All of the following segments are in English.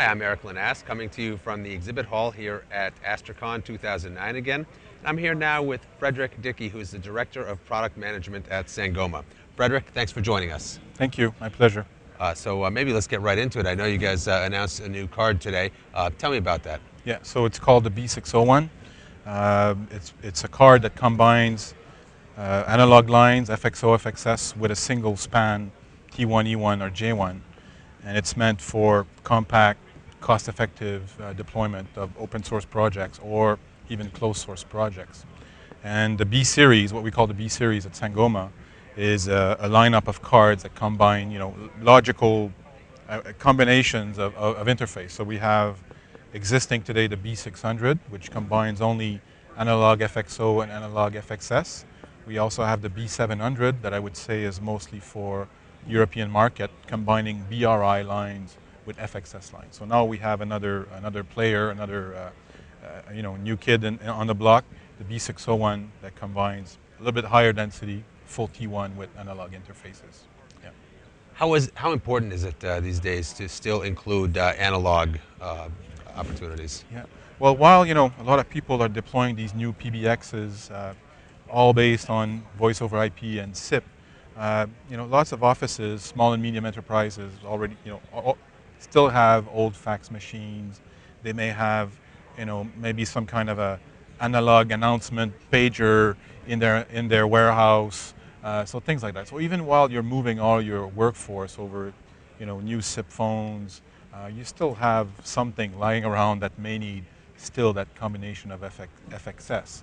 Hi, I'm Erik Linask, coming to you from the exhibit hall here at AstraCon 2009 again. I'm here now with Frederic Dickey, who is the Director of Product Management at Sangoma. Frederic, thanks for joining us. Thank you. My pleasure. So maybe let's get right into it. I know you guys announced a new card today. Tell me about that. Yeah, so it's called the B601. It's a card that combines analog lines, FXO, FXS, with a single span T1, E1, or J1. And it's meant for compact, cost-effective deployment of open source projects or even closed source projects. And the B series, what we call the B series at Sangoma, is a lineup of cards that combine, logical combinations of interface. So we have existing today the B600, which combines only analog FXO and analog FXS. We also have the B700 that I would say is mostly for European market, combining BRI lines with FXS lines. So now we have another player, another new kid on the block, the B601 that combines a little bit higher density, full T1 with analog interfaces. Yeah. How important is it these days to still include analog opportunities? Yeah. Well, while a lot of people are deploying these new PBXs, all based on voice over IP and SIP, lots of offices, small and medium enterprises already, still have old fax machines. They may have, maybe some kind of a analog announcement pager in their warehouse. So things like that. So even while you're moving all your workforce over, new SIP phones, you still have something lying around that may need still that combination of FXS.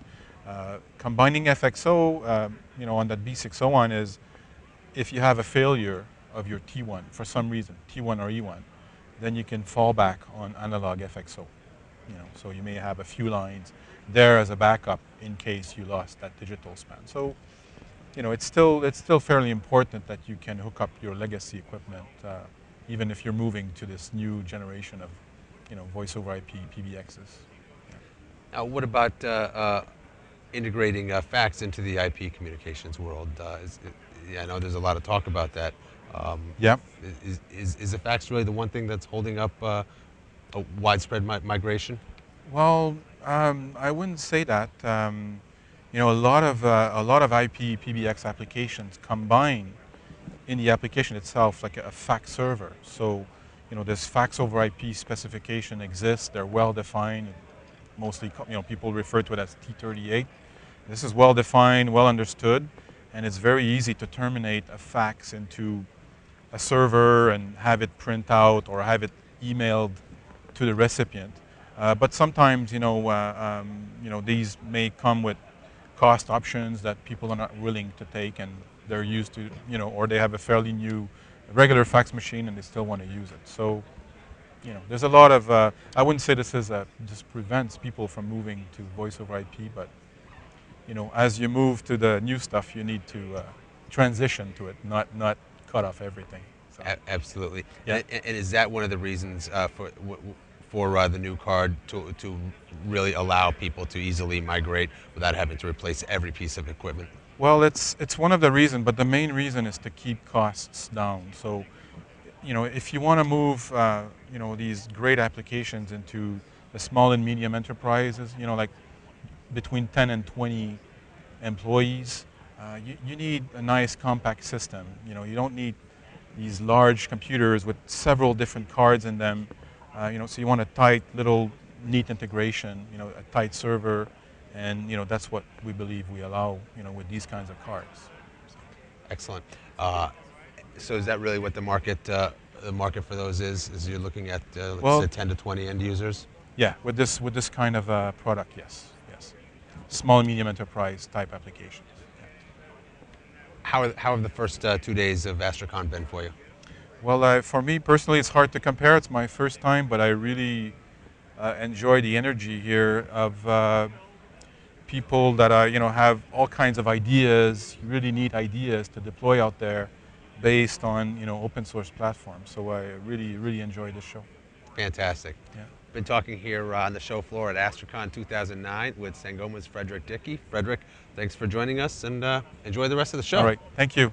Combining FXO, on that B601 is if you have a failure of your T1 for some reason, T1 or E1, then you can fall back on analog FXO. So you may have a few lines there as a backup in case you lost that digital span. So, it's still fairly important that you can hook up your legacy equipment, even if you're moving to this new generation of, voice over IP PBXs. Yeah. Now, what about integrating fax into the IP communications world? I know there's a lot of talk about that. Yeah. Is the fax really the one thing that's holding up a widespread migration? Well, I wouldn't say that. A lot of IP PBX applications combine in the application itself like a fax server. So, this fax over IP specification exists. They're well defined. Mostly, people refer to it as T38. This is well defined, well understood, and it's very easy to terminate a fax into a server and have it print out or have it emailed to the recipient. But sometimes, these may come with cost options that people are not willing to take, and they're used to, or they have a fairly new regular fax machine and they still want to use it. So, there's a lot of, I wouldn't say this prevents people from moving to voice over IP, but, as you move to the new stuff, you need to transition to it, not cut off everything. So. Absolutely. Yeah. And is that one of the reasons for the new card to really allow people to easily migrate without having to replace every piece of equipment? Well, it's one of the reasons, but the main reason is to keep costs down. So, if you want to move, these great applications into the small and medium enterprises, like between 10 and 20 employees, you need a nice compact system. You don't need these large computers with several different cards in them. So you want a tight, little, neat integration. A tight server, and that's what we believe we allow. With these kinds of cards. So. Excellent. So is that really what the market for those is? Is you're looking at let's say 10 to 20 end users? Yeah, with this kind of product, yes. Small and medium enterprise type applications. Yeah. How have the first 2 days of AstraCon been for you? Well, for me personally, it's hard to compare. It's my first time, but I really enjoy the energy here of people that have all kinds of ideas, really neat ideas to deploy out there, based on open source platforms. So I really enjoy this show. Fantastic. Yeah. Been talking here on the show floor at AstraCon 2009 with Sangoma's Frederic Dickey. Frederic, thanks for joining us, and enjoy the rest of the show. All right. Thank you.